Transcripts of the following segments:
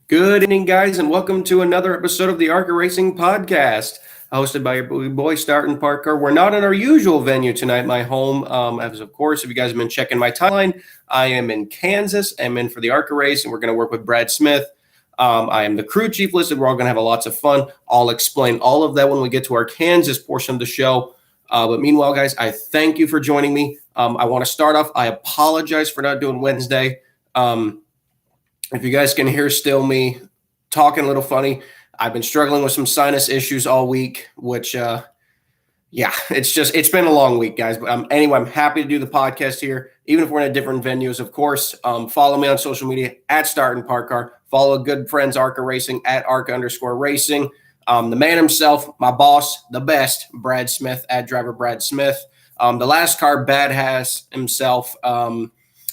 Good evening, guys, and welcome to another episode of the ARCA Racing Podcast, hosted by your boy Startin Parker. We're not in our usual venue tonight, my home. As of course, if you guys have been checking my timeline, I am in Kansas. I'm in for the ARCA race, and we're going to work with Brad Smith. I am the crew chief listed. We're all going to have lots of fun. I'll explain all of that when we get to our Kansas portion of the show. But meanwhile, guys, I thank you for joining me. I want to start off. I apologize for not doing Wednesday. If you guys can hear still me talking a little funny, I've been struggling with some sinus issues all week, which, it's been a long week, guys. But anyway, I'm happy to do the podcast here, even if we're in different venues, of course. Follow me on social media at Startin Parker. Follow good friends ARCA Racing at ARCA_racing. The man himself, my boss, the best, Brad Smith at Driver Brad Smith. The last car, Bad has himself,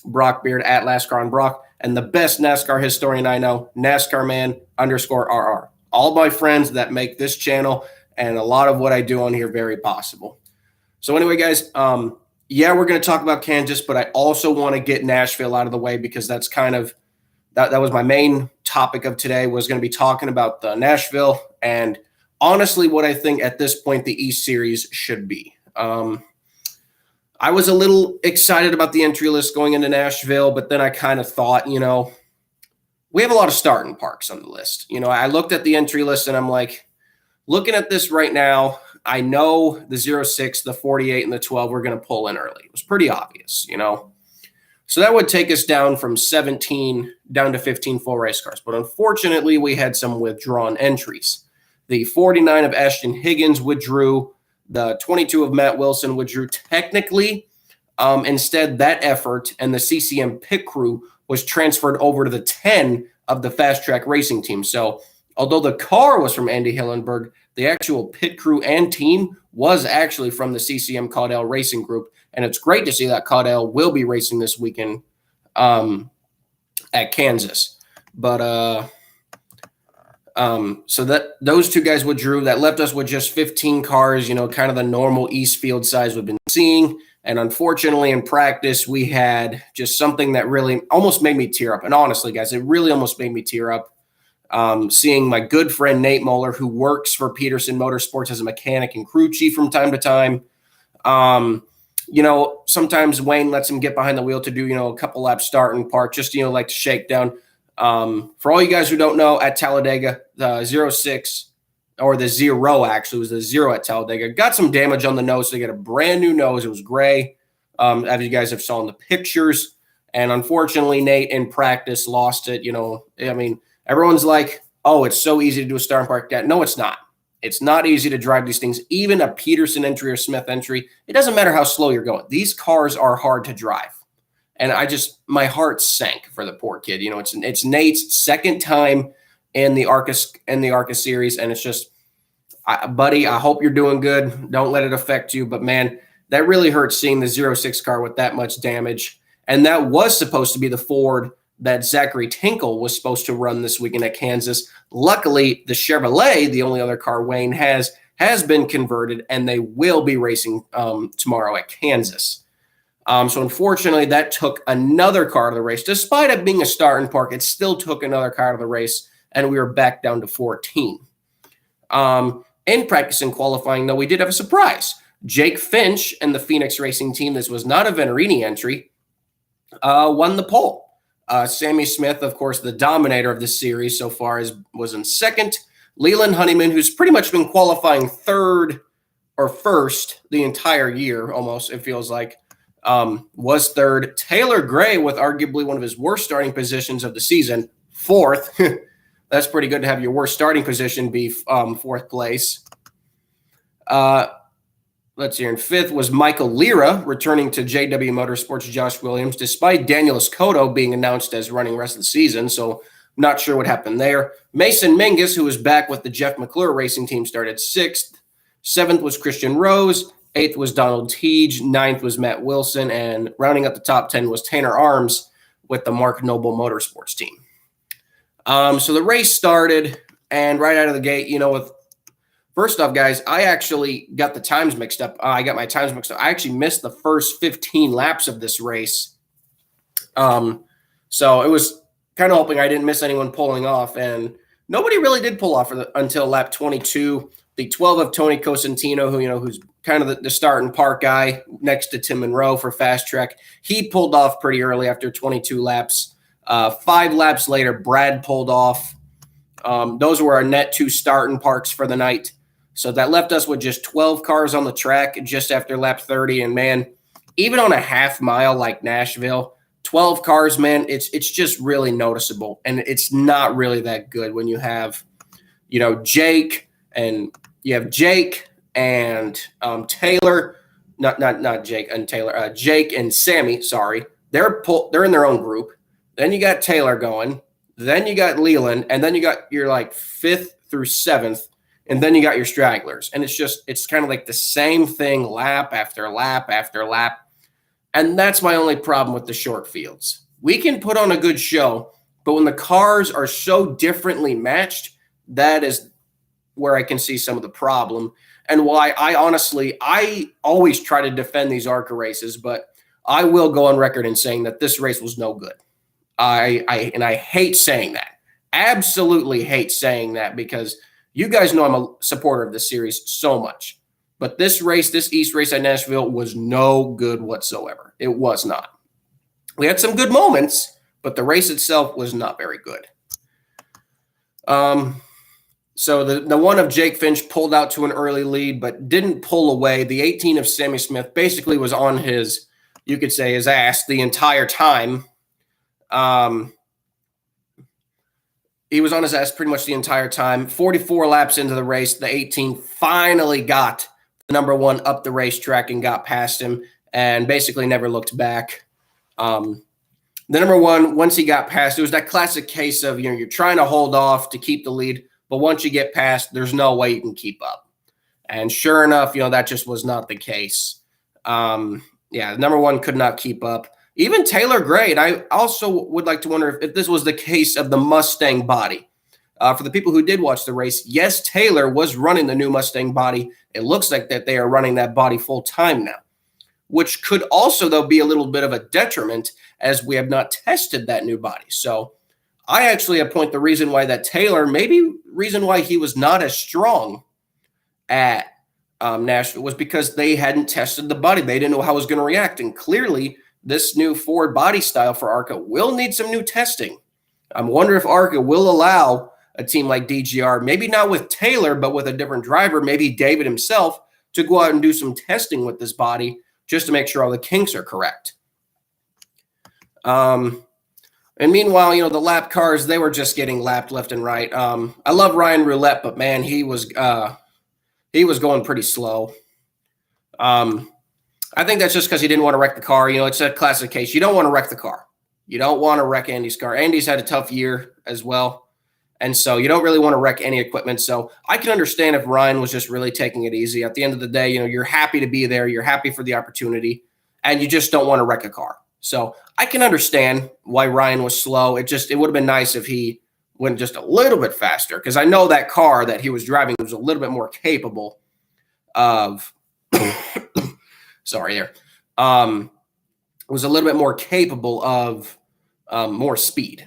Brock Beard at Last Car on Brock. And the best NASCAR historian I know, Nascarman_RR. All my friends that make this channel and a lot of what I do on here very possible. So anyway, guys, we're going to talk about Kansas, but I also want to get Nashville out of the way because that's kind of that was my main topic of today, was going to be talking about the Nashville and honestly what I think at this point the East Series should be. I was a little excited about the entry list going into Nashville, but then I kind of thought, we have a lot of starting parks on the list. I looked at the entry list and I'm like, looking at this right now, I know the 06, the 48, and the 12 we're going to pull in early. It was pretty obvious, So that would take us down from 17 down to 15 full race cars. But unfortunately, we had some withdrawn entries. The 49 of Ashton Higgins withdrew. The 22 of Matt Wilson withdrew technically. Instead, that effort and the CCM pit crew was transferred over to the 10 of the Fast Track Racing team. So although the car was from Andy Hillenberg, the actual pit crew and team was actually from the CCM Caudell Racing Group. And it's great to see that Caudell will be racing this weekend at Kansas. But so that those two guys withdrew. That left us with just 15 cars, kind of the normal East field size we've been seeing. And unfortunately, in practice, we had just something that really almost made me tear up. And honestly, guys, it really almost made me tear up. Seeing my good friend Nate Moyer, who works for Peterson Motorsports as a mechanic and crew chief from time to time. Sometimes Wayne lets him get behind the wheel to do, a couple laps start and park, just, like to shake down. For all you guys who don't know, at Talladega, the 06, or the 0 actually, was the 0 at Talladega, got some damage on the nose. So they got a brand new nose. It was gray, as you guys have saw in the pictures. And unfortunately, Nate in practice lost it. Everyone's like, oh, it's so easy to do a start and park. No, it's not. It's not easy to drive these things. Even a Peterson entry or Smith entry, it doesn't matter how slow you're going. These cars are hard to drive. And my heart sank for the poor kid. It's Nate's second time in the ARCA series, and it's just, buddy, I hope you're doing good. Don't let it affect you. But man, that really hurts seeing the 06 car with that much damage. And that was supposed to be the Ford that Zachary Tinkle was supposed to run this weekend at Kansas. Luckily, the Chevrolet, the only other car Wayne has been converted, and they will be racing tomorrow at Kansas. So unfortunately, that took another car to the race. Despite it being a start and park, it still took another car to the race, and we were back down to 14. In practice and qualifying, though, we did have a surprise. Jake Finch and the Phoenix Racing team, this was not a Venerini entry, won the pole. Sammy Smith, of course, the dominator of this series so far, was in second. Leland Honeyman, who's pretty much been qualifying third or first the entire year, almost, it feels like, was third. Taylor Gray, with arguably one of his worst starting positions of the season, fourth. That's pretty good to have your worst starting position be fourth place. Let's see. In fifth was Michael Lira, returning to JW Motorsports, Josh Williams, despite Daniel Escoto being announced as running the rest of the season. So not sure what happened there. Mason Mingus, who was back with the Jeff McClure Racing team, started sixth. Seventh was Christian Rose. Eighth was Donald Teege. Ninth was Matt Wilson. And rounding up the top 10 was Tanner Arms with the Mark Noble Motorsports team. So the race started, and right out of the gate, first off, guys, I actually got the times mixed up. I actually missed the first 15 laps of this race. So it was kind of hoping I didn't miss anyone pulling off, and nobody really did pull off until lap 22. The 12 of Tony Cosentino, who's kind of the start and park guy next to Tim Monroe for Fast Track. He pulled off pretty early after 22 laps. 5 laps later, Brad pulled off. Those were our net 2 start and parks for the night. So that left us with just 12 cars on the track just after lap 30. And man, even on a half mile like Nashville, 12 cars, man, it's just really noticeable. And it's not really that good when you have, Jake and Taylor, not Jake and Taylor, Jake and Sammy, sorry. They're in their own group. Then you got Taylor going. Then you got Leland, and then you got your 5th through 7th, and then you got your stragglers. And it's kind of like the same thing lap after lap after lap. And that's my only problem with the short fields. We can put on a good show, but when the cars are so differently matched, that is where I can see some of the problem, and why I always try to defend these ARCA races, but I will go on record in saying that this race was no good. I hate saying that. Absolutely hate saying that, because you guys know I'm a supporter of this series so much. But this East race at Nashville was no good whatsoever. It was not. We had some good moments, but the race itself was not very good. So the one of Jake Finch pulled out to an early lead, but didn't pull away. The 18 of Sammy Smith basically was on his ass the entire time. He was on his ass pretty much the entire time. 44 laps into the race, the 18 finally got the number 1 up the racetrack and got past him, and basically never looked back. The number 1, once he got past, it was that classic case of, you're trying to hold off to keep the lead, but once you get past, there's no way you can keep up. And sure enough, that just was not the case. Number 1 could not keep up. Even Taylor Gray, and I also would like to wonder if this was the case of the Mustang body. For the people who did watch the race, yes, Taylor was running the new Mustang body. It looks like that they are running that body full time now, which could also, though, be a little bit of a detriment, as we have not tested that new body. So I actually appoint the reason why that Taylor, maybe reason why he was not as strong at Nashville, was because they hadn't tested the body. They didn't know how it was going to react. And clearly, this new Ford body style for ARCA will need some new testing. I wonder if ARCA will allow a team like DGR, maybe not with Taylor, but with a different driver, maybe David himself, to go out and do some testing with this body just to make sure all the kinks are correct. And meanwhile, the lap cars, they were just getting lapped left and right. I love Ryan Roulette, but man, he was going pretty slow. I think that's just because he didn't want to wreck the car. It's a classic case. You don't want to wreck the car. You don't want to wreck Andy's car. Andy's had a tough year as well. And so you don't really want to wreck any equipment. So I can understand if Ryan was just really taking it easy. At the end of the day, you're happy to be there. You're happy for the opportunity, and you just don't want to wreck a car. So I can understand why Ryan was slow. It would have been nice if he went just a little bit faster, because I know that car that he was driving was a little bit more capable of was a little bit more capable of more speed.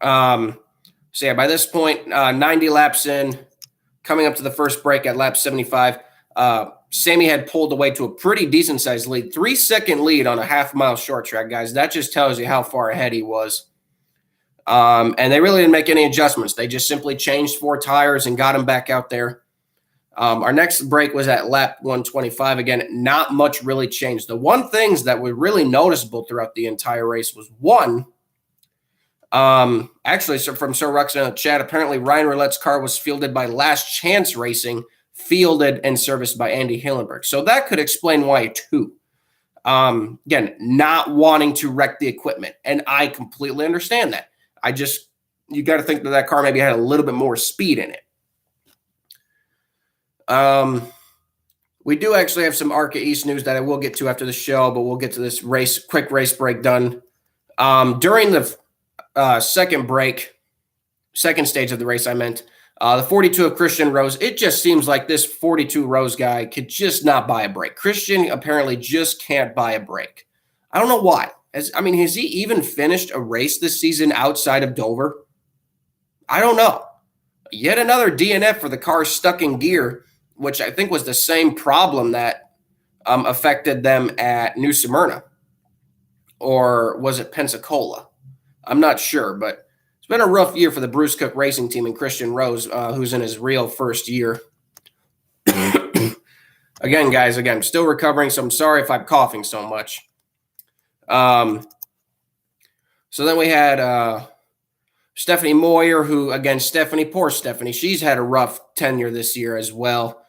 So yeah, by this point, 90 laps in, coming up to the first break at lap 75, Sammy had pulled away to a pretty decent-sized lead. 3-second lead on a half-mile short track, guys. That just tells you how far ahead he was. And they really didn't make any adjustments. They just simply changed 4 tires and got him back out there. Our next break was at lap 125. Again, not much really changed. The one things that were really noticeable throughout the entire race was one, actually, so from Sir Ruxin in the chat, apparently Ryan Roulette's car was fielded by Last Chance Racing, fielded and serviced by Andy Hillenberg. So that could explain why too. Again, not wanting to wreck the equipment. And I completely understand that. You got to think that car maybe had a little bit more speed in it. We do actually have some ARCA East news that I will get to after the show, but we'll get to this quick race break done. During the second stage of the race, the 42 of Christian Rose, it just seems like this 42 Rose guy could just not buy a break. Christian apparently just can't buy a break. I don't know why. Has he even finished a race this season outside of Dover? I don't know. Yet another DNF for the car stuck in gear, which I think was the same problem that affected them at New Smyrna. Or was it Pensacola? I'm not sure, but it's been a rough year for the Bruce Cook Racing Team and Christian Rose, who's in his real first year. Again, guys, I'm still recovering, so I'm sorry if I'm coughing so much. So then we had Stephanie Moyer, who, again, poor Stephanie, she's had a rough tenure this year as well.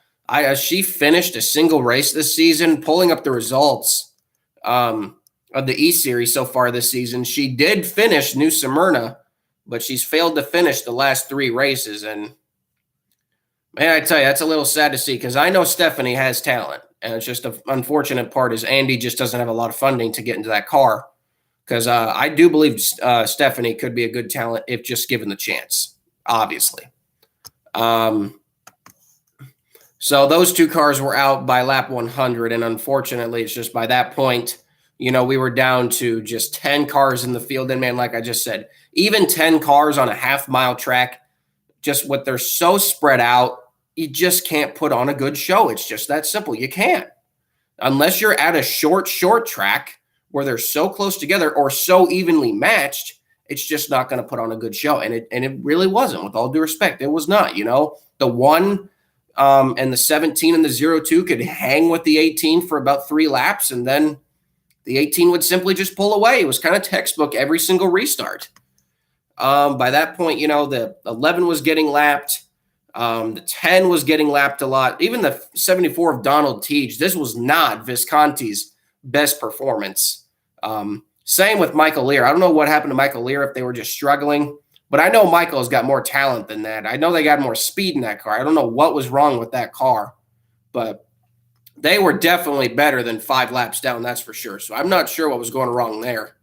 She finished a single race this season, pulling up the results of the E-Series so far this season. She did finish New Smyrna, but she's failed to finish the last 3 races. And, man, I tell you, that's a little sad to see because I know Stephanie has talent. And it's just the unfortunate part is Andy just doesn't have a lot of funding to get into that car. Because I do believe Stephanie could be a good talent if just given the chance, obviously. So those 2 cars were out by lap 100, and unfortunately, it's just by that point, we were down to just 10 cars in the field. And, man, like I just said, even 10 cars on a half-mile track, just what they're so spread out, you just can't put on a good show. It's just that simple. You can't. Unless you're at a short track, where they're so close together or so evenly matched, it's just not going to put on a good show. And it really wasn't, with all due respect. It was not, The 1 and the 17 and the 02 could hang with the 18 for about 3 laps, and then the 18 would simply just pull away. It was kind of textbook every single restart. By that point, the 11 was getting lapped. The 10 was getting lapped a lot. Even the 74 of Donald Teague, this was not Visconti's best performance. Same with Michael Lear. I don't know what happened to Michael Lear, if they were just struggling, but I know Michael's got more talent than that. I know they got more speed in that car. I don't know what was wrong with that car, but they were definitely better than 5 laps down, that's for sure. So I'm not sure what was going wrong there.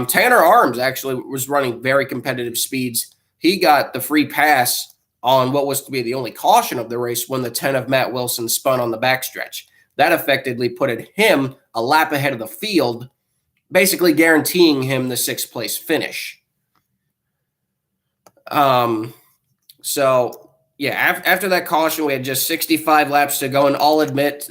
Tanner Arms actually was running very competitive speeds. He got the free pass on what was to be the only caution of the race when the 10 of Matt Wilson spun on the backstretch. That effectively put him a lap ahead of the field, basically guaranteeing him the 6th place finish. So, yeah, after that caution, we had just 65 laps to go, and I'll admit,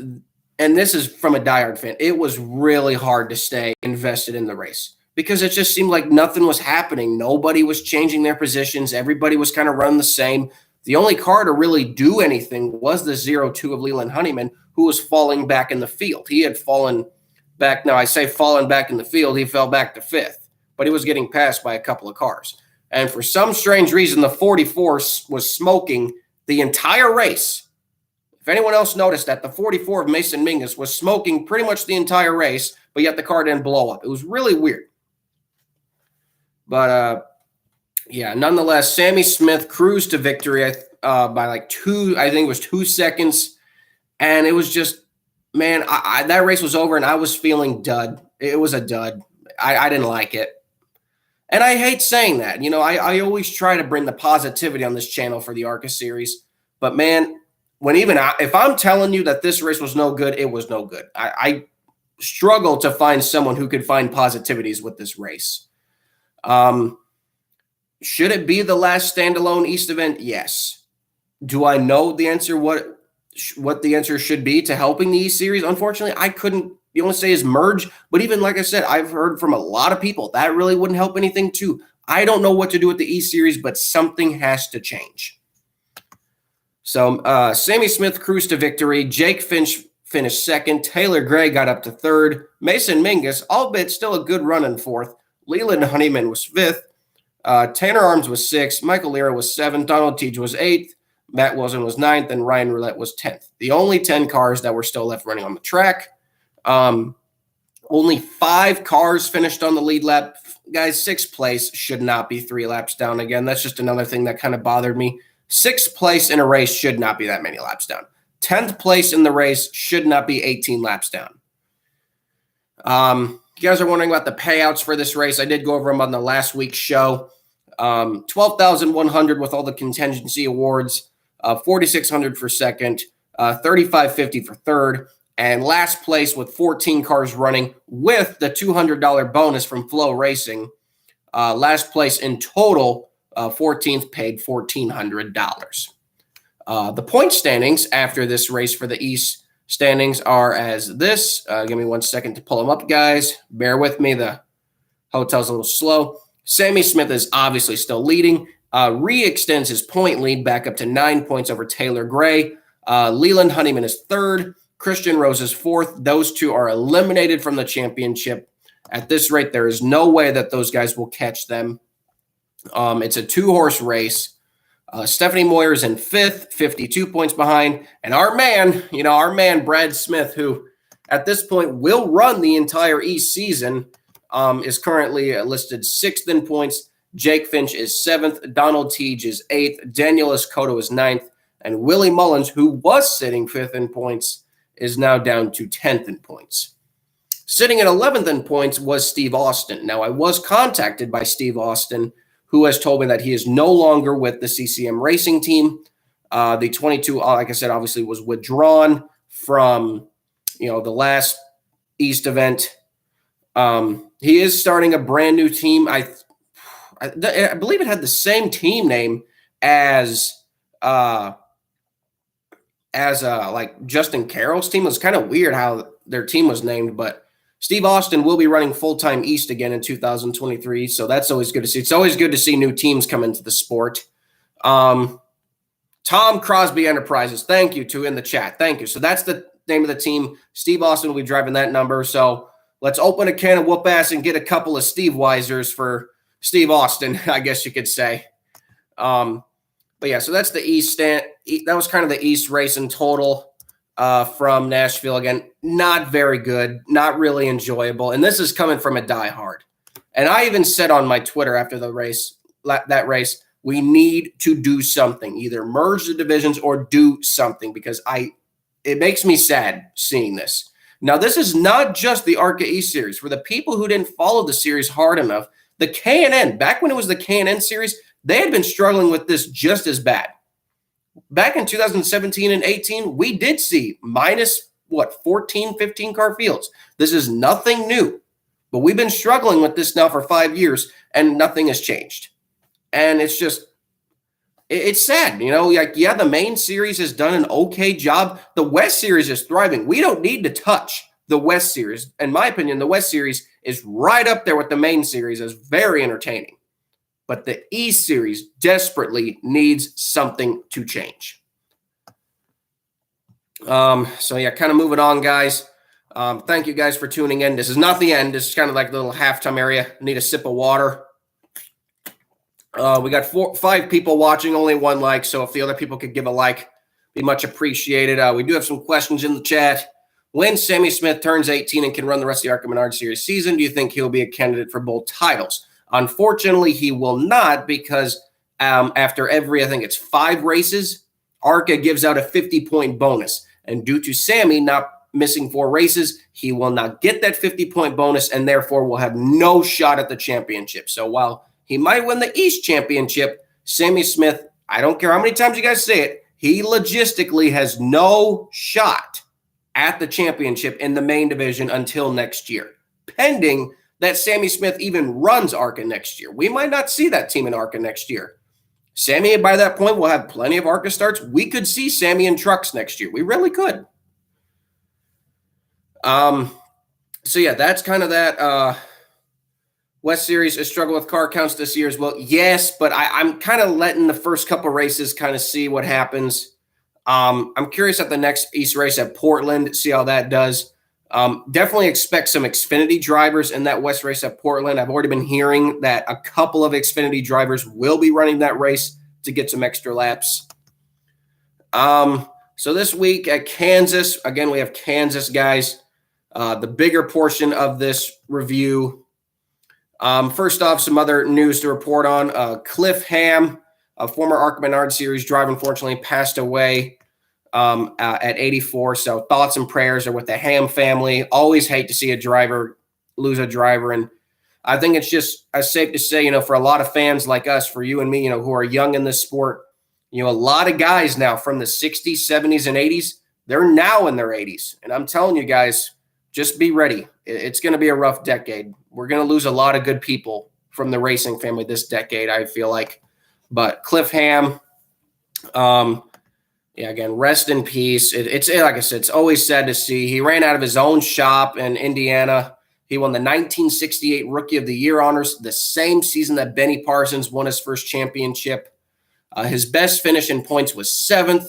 and this is from a diehard fan, it was really hard to stay invested in the race because it just seemed like nothing was happening. Nobody was changing their positions. Everybody was kind of running the same. The only car to really do anything was the 02 of Leland Honeyman, who was falling back in the field. He had fallen back. Now, I say fallen back in the field. He fell back to 5th, but he was getting passed by a couple of cars. And for some strange reason, the 44 was smoking the entire race. If anyone else noticed that, the 44 of Mason Mingus was smoking pretty much the entire race, but yet the car didn't blow up. It was really weird. But, yeah, nonetheless, Sammy Smith cruised to victory by like 2 seconds. And it was just, man, that race was over, and I was feeling dud. It was a dud. I didn't like it. And I hate saying that. I always try to bring the positivity on this channel for the ARCA series. But, man, if I'm telling you that this race was no good, it was no good. I struggle to find someone who could find positivities with this race. Should it be the last standalone East event? Yes. Do I know the answer, what the answer should be to helping the East series? Unfortunately, I couldn't. The only say is merge. But even like I said, I've heard from a lot of people that really wouldn't help anything too. I don't know what to do with the East series, but something has to change. So Sammy Smith cruised to victory. Jake Finch finished 2nd. Taylor Gray got up to 3rd. Mason Mingus, albeit still a good run in 4th. Leland Honeyman was 5th. Tanner Arms was 6th. Michael Lear was 7th. Donald Teague was 8th. Matt Wilson was 9th, and Ryan Roulette was 10th. The only 10 cars that were still left running on the track. Only 5 cars finished on the lead lap. Guys, 6th place should not be 3 laps down again. That's just another thing that kind of bothered me. 6th place in a race should not be that many laps down. 10th place in the race should not be 18 laps down. You guys are wondering about the payouts for this race. I did go over them on the last week's show. $12,100 with all the contingency awards, $4,600 for second, $3,550 for third, And last place with 14 cars running with the $200 bonus from Flow Racing. Last place in total, 14th, paid $1,400. The point standings after this race for the East standings are as this. Give me 1 second to pull them up, guys. Bear with me. The hotel's a little slow. Sammy Smith is obviously still leading. Re-extends his point lead back up to 9 points over Taylor Gray. Leland Honeyman is third. Christian Rose is fourth. Those two are eliminated from the championship. At this rate, there is no way that those guys will catch them. It's a 2-horse race. Stephanie Moyer is in fifth, 52 points behind. And our man, Brad Smith, who at this point will run the entire East season, is currently listed 6th in points. Jake Finch is 7th. Donald Teege is 8th. Daniel Escoto is 9th. And Willie Mullins, who was sitting 5th in points, is now down to 10th in points. Sitting at 11th in points was Steve Austin. Now, I was contacted by Steve Austin, who has told me that he is no longer with the CCM racing team. The 22, like I said, obviously was withdrawn from, the last East event. He is starting a brand new team. I believe it had the same team name as like Justin Carroll's team. It was kind of weird how their team was named, but Steve Austin will be running full-time East again in 2023, so that's always good to see. It's always good to see new teams come into the sport. Tom Crosby Enterprises, thank you to in the chat. Thank you. So that's the name of the team. Steve Austin will be driving that number. So let's open a can of whoop ass and get a couple of Steve Weisers for Steve Austin, I guess you could say. But yeah, so that's the East stand. That was kind of the East race in total from Nashville. Again, not very good, not really enjoyable. And this is coming from a diehard. And I even said on my Twitter after the race, we need to do something, either merge the divisions or do something, because it makes me sad seeing this. Now, this is not just the ARCA East series. For the people who didn't follow the series hard enough, the K&N, back when it was the K&N series, they had been struggling with this just as bad. Back in 2017 and 18, we did see minus, 14, 15 car fields. This is nothing new, but we've been struggling with this now for 5 years, and nothing has changed. And it's just, it's sad, the main series has done an okay job. The West series is thriving. We don't need to touch the West series. In my opinion, the West series is right up there with the main series as very entertaining. But the East series desperately needs something to change. Kind of moving on, guys. Thank you guys for tuning in. This is not the end. This is kind of like the little halftime area. Need a sip of water. We got 5 people watching, only 1 like. So if the other people could give a like, be much appreciated. We do have some questions in the chat. When Sammy Smith turns 18 and can run the rest of the ARCA Menard Series season, do you think he'll be a candidate for both titles? Unfortunately, he will not, because after every, I think it's 5 races, ARCA gives out a 50-point bonus. And due to Sammy not missing 4 races, he will not get that 50-point bonus, and therefore will have no shot at the championship. So while he might win the East championship, Sammy Smith, I don't care how many times you guys say it, he logistically has no shot at the championship in the main division until next year, pending that Sammy Smith even runs ARCA next year. We might not see that team in ARCA next year. Sammy, by that point, will have plenty of ARCA starts. We could see Sammy in trucks next year. We really could. That's kind of that. West Series has struggled with car counts this year as well. Yes, but I'm kind of letting the first couple races kind of see what happens. I'm curious at the next East race at Portland, see how that does. Definitely expect some Xfinity drivers in that West race at Portland. I've already been hearing that a couple of Xfinity drivers will be running that race to get some extra laps. So this week at Kansas, again, we have Kansas, guys. The bigger portion of this review. First off, some other news to report on. Cliff Hamm, a former ARCA Menard Series driver, unfortunately passed away at 84. So thoughts and prayers are with the Hamm family. Always hate to see a driver lose a driver. And I think it's just safe to say, for a lot of fans like us, for you and me, who are young in this sport, a lot of guys now from the 60s, 70s, and 80s, They're now in their 80s. And I'm telling you guys, just be ready. It's going to be a rough decade. We're going to lose a lot of good people from the racing family this decade, I feel like. But Cliff Hamm, again, rest in peace. It's like I said, it's always sad to see. He ran out of his own shop in Indiana. He won the 1968 Rookie of the Year honors the same season that Benny Parsons won his first championship. His best finish in points was 7th,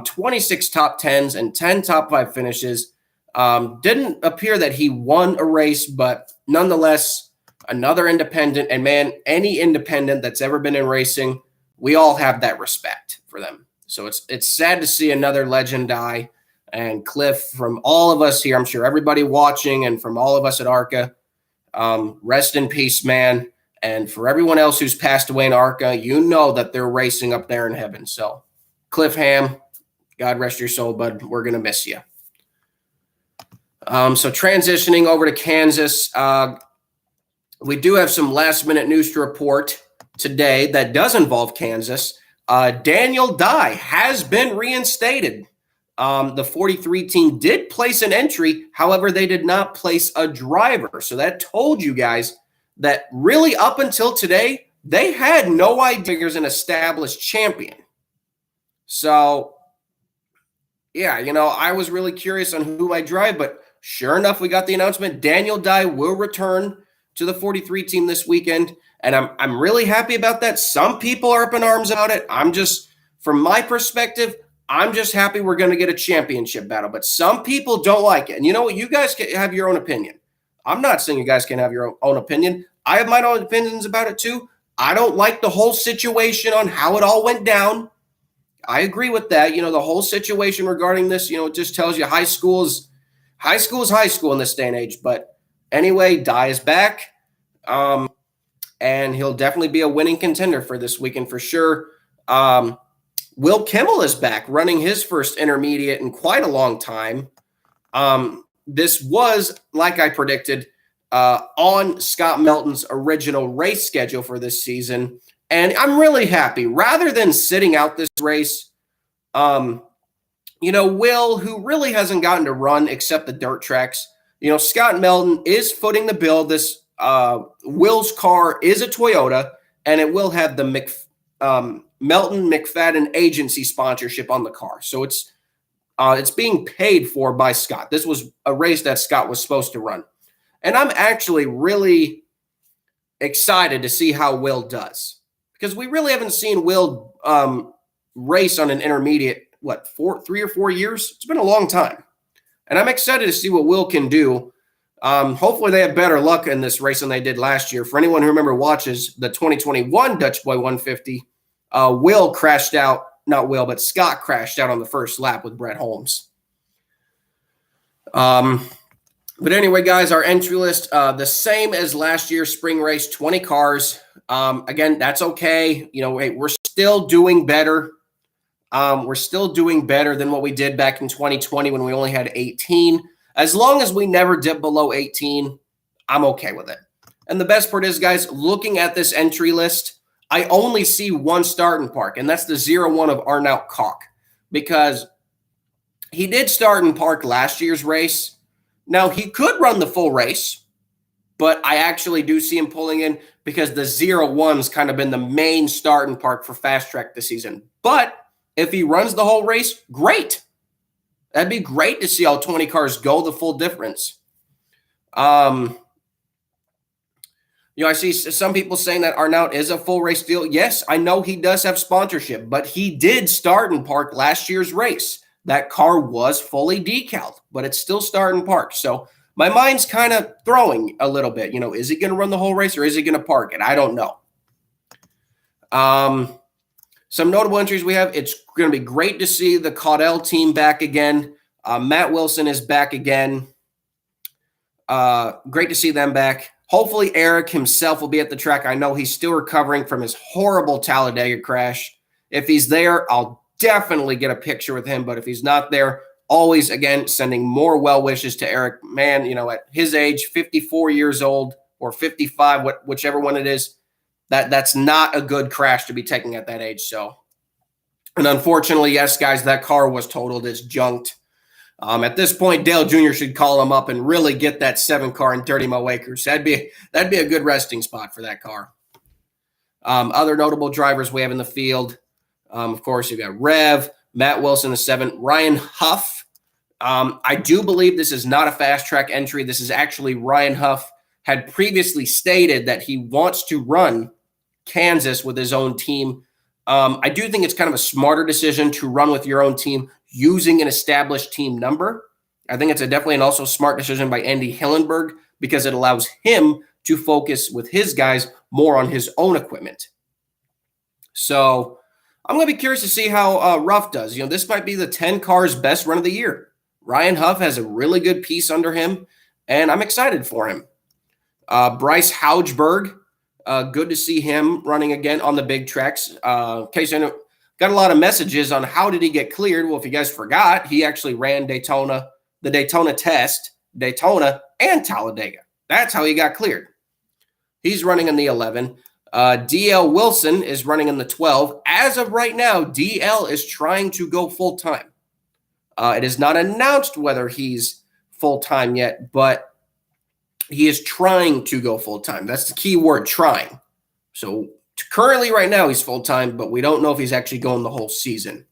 26 top 10s and 10 top 5 finishes. Didn't appear that he won a race, but nonetheless, another independent. And man, any independent that's ever been in racing, we all have that respect for them. So it's sad to see another legend die. And Cliff, from all of us here, I'm sure everybody watching and from all of us at ARCA, rest in peace, man. And for everyone else who's passed away in ARCA, you know that they're racing up there in heaven. So Cliff Hamm, God rest your soul, bud. We're going to miss you. So transitioning over to Kansas, we do have some last-minute news to report today that does involve Kansas. Daniel Dye has been reinstated. The 43 team did place an entry. However, they did not place a driver. So that told you guys that really up until today, they had no idea there's an established champion. So, yeah, I was really curious on who might drive, but sure enough, we got the announcement. Daniel Dye will return to the 43 team this weekend, and I'm really happy about that. Some people are up in arms about it. From my perspective, I'm just happy we're going to get a championship battle, but some people don't like it. And you know what? You guys can have your own opinion. I'm not saying you guys can have your own opinion. I have my own opinions about it too. I don't like the whole situation on how it all went down. I agree with that. The whole situation regarding this, it just tells you high school is high school in this day and age. But anyway, Dye is back. And he'll definitely be a winning contender for this weekend for sure. Will Kimmel is back running his first intermediate in quite a long time. This was, like I predicted, on Scott Melton's original race schedule for this season. And I'm really happy. Rather than sitting out this race, Will, who really hasn't gotten to run except the dirt tracks, Scott Melton is footing the bill. This Will's car is a Toyota, and it will have the Melton McFadden agency sponsorship on the car. So it's being paid for by Scott. This was a race that Scott was supposed to run. And I'm actually really excited to see how Will does, because we really haven't seen Will race on an intermediate, 3 or 4 years? It's been a long time. And I'm excited to see what Will can do. Hopefully they have better luck in this race than they did last year. For anyone who watches the 2021 Dutch Boy 150, Will crashed out, not Will, but Scott crashed out on the first lap with Brett Holmes. But anyway, guys, our entry list, the same as last year's spring race, 20 cars. Again, that's okay. We're still doing better. We're still doing better than what we did back in 2020 when we only had 18. As long as we never dip below 18, I'm okay with it. And the best part is, guys, looking at this entry list, I only see one starting park, and that's the 01 of Arnout Koch, because he did start in park last year's race. Now, he could run the full race, but I actually do see him pulling in because the 01's kind of been the main starting park for Fast Track this season. But if he runs the whole race, great. That'd be great to see all 20 cars go the full difference. I see some people saying that Arnout is a full race deal. Yes, I know he does have sponsorship, but he did start in park last year's race. That car was fully decaled, but it's still starting park. So my mind's kind of throwing a little bit. Is he going to run the whole race or is he going to park it? I don't know. Some notable entries we have. It's going to be great to see the Caudell team back again. Matt Wilson is back again. Great to see them back. Hopefully Eric himself will be at the track. I know he's still recovering from his horrible Talladega crash. If he's there, I'll definitely get a picture with him. But if he's not there, always, again, sending more well wishes to Eric. Man, at his age, 54 years old or 55, whichever one it is, that's not a good crash to be taking at that age. So And unfortunately, yes, guys, that car was totaled. It's junked. At this point, Dale Jr. should call him up and really get that 7 car in Dirty Mo Acres. That'd be a good resting spot for that car. Other notable drivers we have in the field, of course, you've got Rev, Matt Wilson, the 7, Ryan Huff. I do believe this is not a fast track entry. This is actually Ryan Huff had previously stated that he wants to run Kansas with his own team. I do think it's kind of a smarter decision to run with your own team using an established team number. I think it's definitely an also smart decision by Andy Hillenberg because it allows him to focus with his guys more on his own equipment. So I'm going to be curious to see how Ruff does. This might be the 10 cars best run of the year. Ryan Huff has a really good piece under him, and I'm excited for him. Bryce Houdgeberg, good to see him running again on the big tracks. Casey, I know, got a lot of messages on how did he get cleared. Well, if you guys forgot, he actually ran Daytona, the Daytona test, Daytona, and Talladega. That's how he got cleared. He's running in the 11. DL Wilson is running in the 12. As of right now, DL is trying to go full-time. It is not announced whether he's full-time yet, but he is trying to go full-time. That's the key word, trying. So currently right now he's full-time, but we don't know if he's actually going the whole season.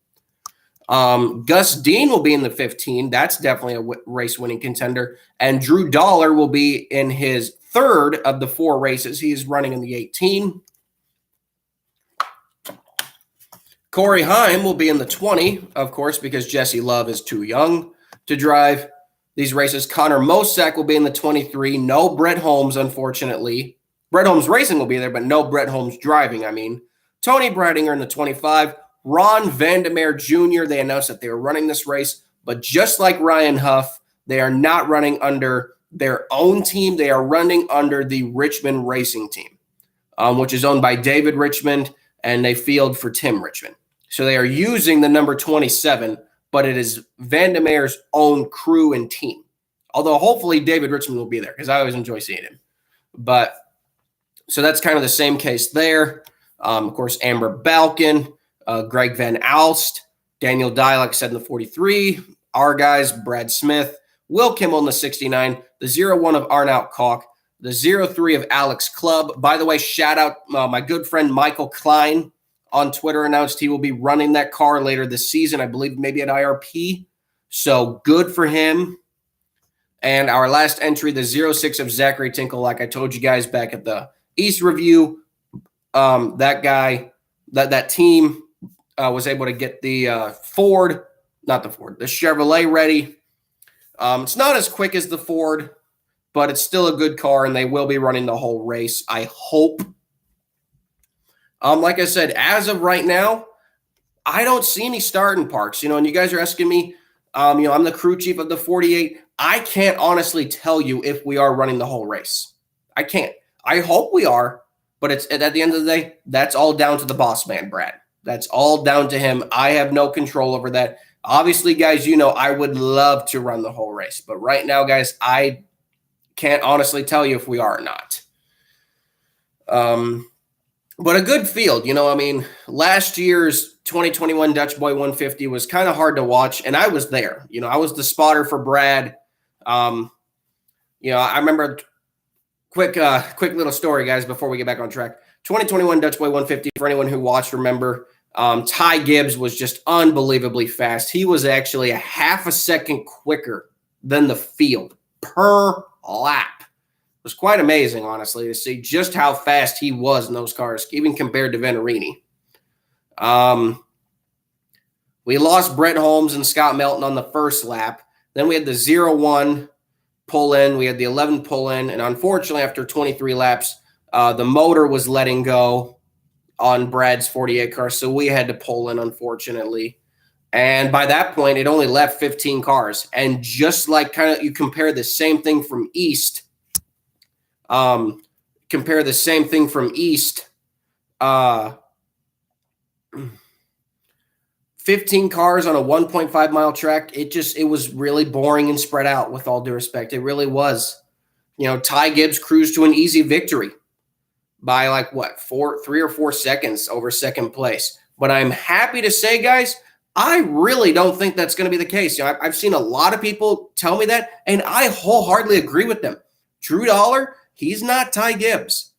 Gus Dean will be in the 15. That's definitely a race-winning contender. And Drew Dollar will be in his 3rd of the 4 races. He's running in the 18. Corey Hamm will be in the 20, of course, because Jesse Love is too young to drive these races. Connor Mosack will be in the 23. No Brett Holmes, unfortunately. Brett Holmes Racing will be there, but no Brett Holmes driving, Tony Bradinger in the 25. Ron Vandermeer Jr., they announced that they were running this race, but just like Ryan Huff, they are not running under their own team. They are running under the Richmond Racing Team, which is owned by David Richmond, and they field for Tim Richmond. So they are using the number 27, but it is Vandermeer's own crew and team. Although hopefully David Richmond will be there because I always enjoy seeing him. But so that's kind of the same case there. Of course, Amber Balkin, Greg Van Alst, Daniel Dye, like I said, in the 43. Our guys, Brad Smith, Will Kimmel in the 69, the 01 of Arnout Kalk, the 03 of Alex Clubb. By the way, shout out my good friend Michael Klein on Twitter announced he will be running that car later this season, I believe maybe at IRP. So good for him. And our last entry, the 06 of Zachary Tinkle, like I told you guys back at the East review, that team was able to get the the Chevrolet ready. It's not as quick as the Ford, but it's still a good car, and they will be running the whole race, I hope. Like I said, as of right now, I don't see any starting parks, and you guys are asking me, I'm the crew chief of the 48. I can't honestly tell you if we are running the whole race. I can't. I hope we are, but it's at the end of the day, that's all down to the boss man, Brad. That's all down to him. I have no control over that. Obviously, guys, I would love to run the whole race, but right now, guys, I can't honestly tell you if we are or not. But a good field, last year's 2021 Dutch Boy 150 was kind of hard to watch, and I was there. I was the spotter for Brad. I remember quick little story, guys, before we get back on track. 2021 Dutch Boy 150, for anyone who watched, remember, Ty Gibbs was just unbelievably fast. He was actually a half a second quicker than the field per lap. It was quite amazing, honestly, to see just how fast he was in those cars, even compared to Venerini. We lost Brett Holmes and Scott Melton on the first lap. Then we had the 01 pull in. We had the 11 pull in. And unfortunately, after 23 laps, the motor was letting go on Brad's 48 car. So we had to pull in, unfortunately. And by that point, it only left 15 cars. And just like you compare the same thing from East, 15 cars on a 1.5 mile track. It was really boring and spread out, with all due respect. It really was. Ty Gibbs cruised to an easy victory by 3 or 4 seconds over second place. But I'm happy to say, guys, I really don't think that's going to be the case. I've seen a lot of people tell me that, and I wholeheartedly agree with them. Drew Dollar, he's not Ty Gibbs.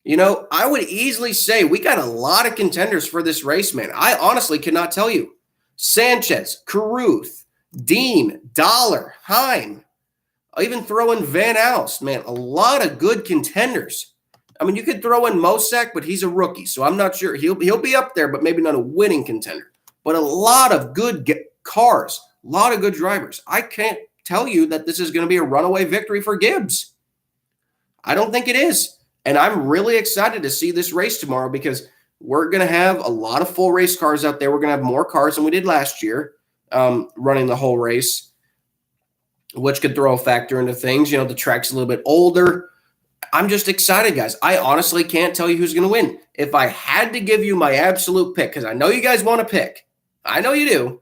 I would easily say we got a lot of contenders for this race, man. I honestly cannot tell you. Sanchez, Carruth, Dean, Dollar, Hamm. I'll even throw in Van Alst, man. A lot of good contenders. I mean, you could throw in Mosak, but he's a rookie, so I'm not sure. He'll be up there, but maybe not a winning contender. But a lot of good cars, a lot of good drivers. I can't tell you that this is going to be a runaway victory for Gibbs. I don't think it is. And I'm really excited to see this race tomorrow because we're going to have a lot of full race cars out there. We're going to have more cars than we did last year running the whole race, which could throw a factor into things. The track's a little bit older. I'm just excited, guys. I honestly can't tell you who's going to win. If I had to give you my absolute pick, because I know you guys want to pick. I know you do.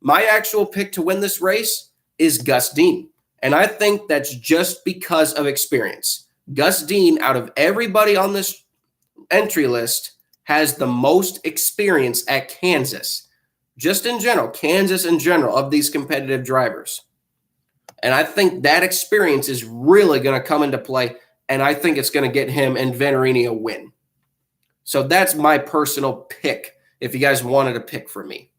My actual pick to win this race is Gus Dean. And I think that's just because of experience. Gus Dean, out of everybody on this entry list, has the most experience at Kansas. Just in general, Kansas in general, of these competitive drivers. And I think that experience is really going to come into play. And I think it's going to get him and Venturini a win. So that's my personal pick, if you guys wanted to pick for me.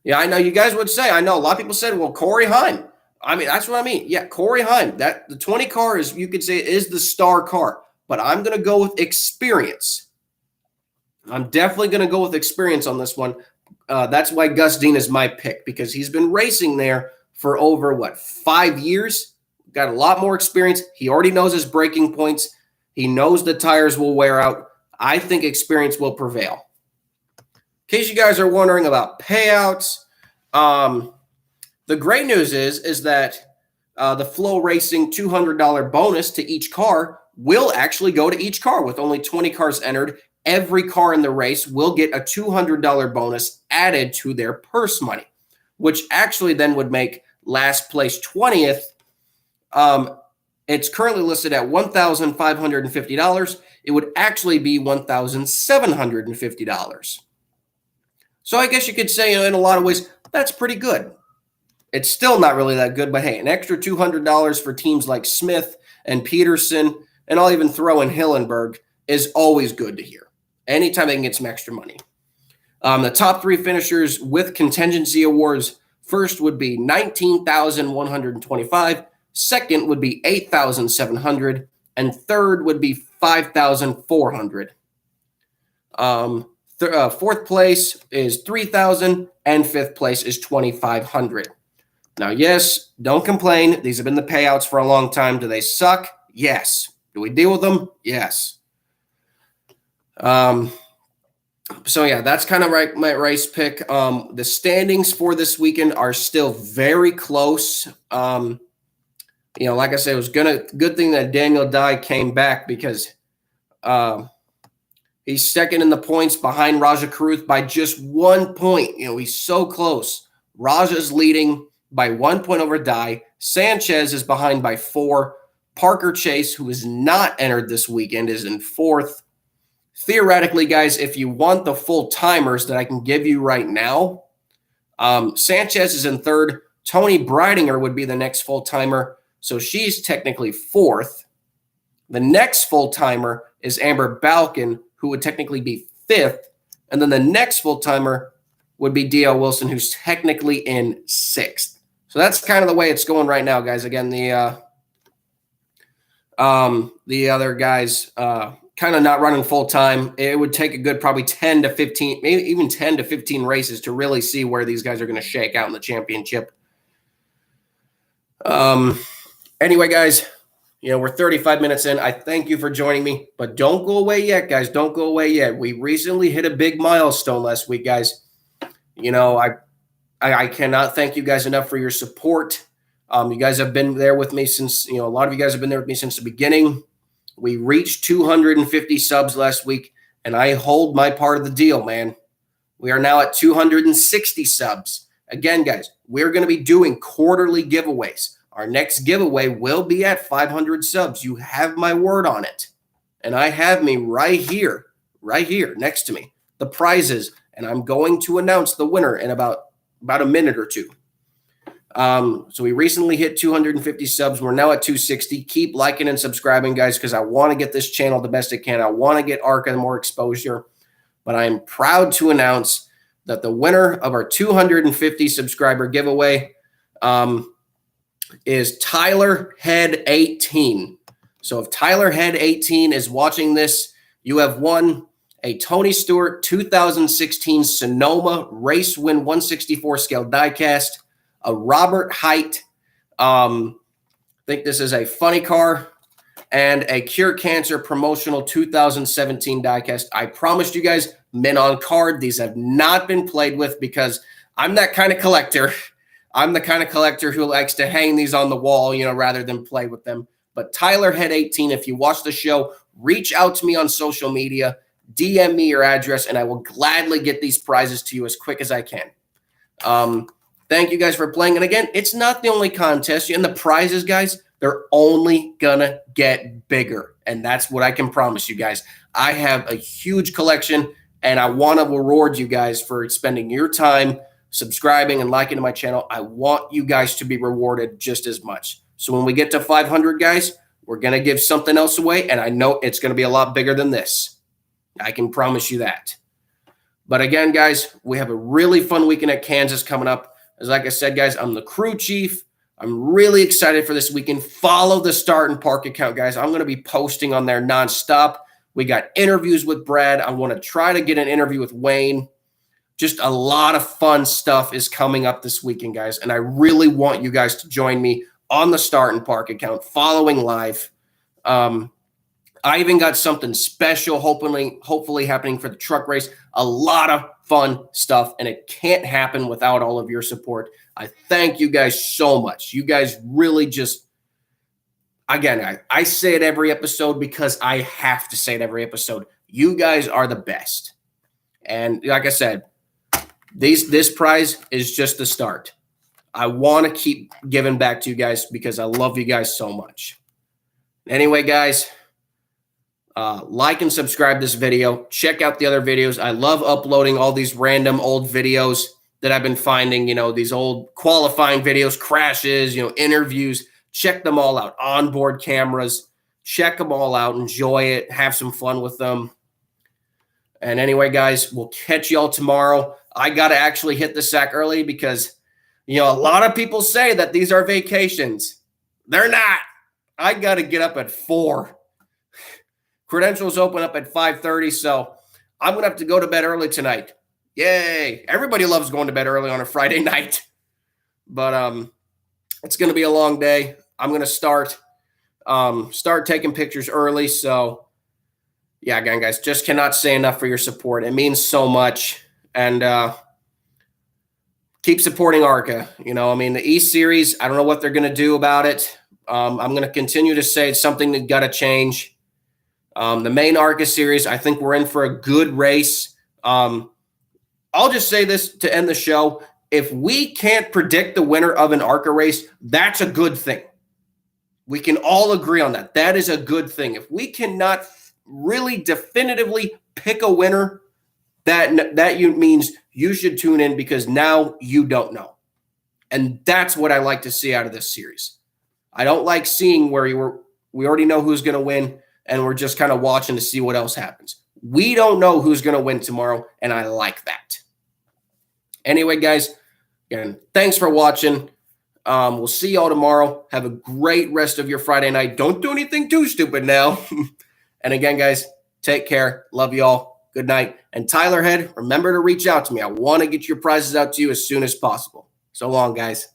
Yeah, I know you guys would say, I know a lot of people said, well, Corey Hamm. I mean, that's what I mean. Yeah, Corey Hamm. The 20 car is, you could say, is the star car. But I'm going to go with experience. I'm definitely going to go with experience on this one. That's why Gus Dean is my pick, because he's been racing there for over, 5 years? Got a lot more experience. He already knows his braking points. He knows the tires will wear out. I think experience will prevail. In case you guys are wondering about payouts, the great news is that the Flow Racing $200 bonus to each car will actually go to each car. With only 20 cars entered, every car in the race will get a $200 bonus added to their purse money, which actually then would make last place 20th. It's currently listed at $1,550. It would actually be $1,750. So I guess you could say, in a lot of ways, that's pretty good. It's still not really that good, but hey, an extra $200 for teams like Smith and Peterson, and I'll even throw in Hillenberg, is always good to hear. Anytime they can get some extra money. The top three finishers with contingency awards, first would be $19,125, second would be $8,700, and third would be $5,400. Fourth place is $3,000, and fifth place is $2,500. Now, yes, don't complain. These have been the payouts for a long time. Do they suck? Yes. Do we deal with them? Yes. So yeah, that's kind of my race pick. The standings for this weekend are still very close. Like I said, it was good thing that Daniel Dye came back, because he's second in the points behind Raja Carruth by just 1 point. He's so close. Raja's leading by 1 point over Dye. Sanchez is behind by 4. Parker Chase, who is not entered this weekend, is in 4th. Theoretically, guys, if you want the full timers that I can give you right now, Sanchez is in 3rd. Tony Breidinger would be the next full timer, so she's technically 4th. The next full timer is Amber Balkin, who would technically be 5th, and then the next full timer would be D.L. Wilson, who's technically in 6th. So that's kind of the way it's going right now, guys. Again, the other guys kind of not running full time. It would take a good probably 10 to 15, maybe even 10 to 15 races to really see where these guys are going to shake out in the championship. Anyway, guys, we're 35 minutes in. I thank you for joining me, but don't go away yet, guys. Don't go away yet. We recently hit a big milestone last week, guys. I cannot thank you guys enough for your support. You guys have been there with me since, a lot of you guys have been there with me since the beginning. We reached 250 subs last week, and I hold my part of the deal, man. We are now at 260 subs. Again, guys, we're going to be doing quarterly giveaways. Our next giveaway will be at 500 subs. You have my word on it. And I have me right here, right here next to me, the prizes, and I'm going to announce the winner in about a minute or two. So we recently hit 250 subs. We're now at 260. Keep liking and subscribing, guys, because I want to get this channel the best it can. I want to get ARCA more exposure. But I'm proud to announce that the winner of our 250 subscriber giveaway is Tyler Head 18. So if Tyler Head 18 is watching this, you have won a Tony Stewart 2016 Sonoma Race Win 164 scale diecast, a Robert Height, I think this is a funny car, and a Cure Cancer promotional 2017 diecast. I promised you guys, men on card. These have not been played with because I'm that kind of collector. I'm the kind of collector who likes to hang these on the wall, rather than play with them. But Tyler Head 18, if you watch the show, reach out to me on social media, DM me your address, and I will gladly get these prizes to you as quick as I can. Thank you guys for playing. And again, it's not the only contest. And the prizes, guys, they're only going to get bigger. And that's what I can promise you guys. I have a huge collection, and I want to reward you guys for spending your time subscribing and liking to my channel. I want you guys to be rewarded just as much. So when we get to 500, guys, we're going to give something else away. And I know it's going to be a lot bigger than this. I can promise you that. But again, guys, we have a really fun weekend at Kansas coming up. As like I said, guys, I'm the crew chief. I'm really excited for this weekend. Follow the Start and Park account, guys. I'm going to be posting on there nonstop. We got interviews with Brad. I want to try to get an interview with Wayne. Just a lot of fun stuff is coming up this weekend, guys. And I really want you guys to join me on the Start and Park account, following live. I even got something special, hopefully happening for the truck race. A lot of fun stuff, and it can't happen without all of your support. I thank you guys so much. You guys really just, again, I say it every episode because I have to say it every episode. You guys are the best. And like I said, this prize is just the start. I want to keep giving back to you guys because I love you guys so much. Anyway, guys, like and subscribe this video. Check out the other videos. I love uploading all these random old videos that I've been finding, these old qualifying videos, crashes, interviews. Check them all out. Onboard cameras. Check them all out. Enjoy it. Have some fun with them. And anyway, guys, we'll catch y'all tomorrow. I got to actually hit the sack early because, a lot of people say that these are vacations. They're not. I got to get up at 4. Credentials open up at 5:30, so I'm going to have to go to bed early tonight. Yay. Everybody loves going to bed early on a Friday night. But it's going to be a long day. I'm going to start taking pictures early. So, yeah, again, guys, just cannot say enough for your support. It means so much. And keep supporting ARCA. The East Series, I don't know what they're going to do about it. I'm going to continue to say it's something that got to change. The main ARCA series, I think we're in for a good race. I'll just say this to end the show. If we can't predict the winner of an ARCA race, that's a good thing. We can all agree on that. That is a good thing. If we cannot really definitively pick a winner, that means you should tune in because now you don't know. And that's what I like to see out of this series. I don't like seeing where we already know who's going to win, and we're just kind of watching to see what else happens. We don't know who's going to win tomorrow, and I like that. Anyway, guys, again, thanks for watching. We'll see y'all tomorrow. Have a great rest of your Friday night. Don't do anything too stupid now. And again, guys, take care. Love y'all. Good night. And Tyler Head, remember to reach out to me. I want to get your prizes out to you as soon as possible. So long, guys.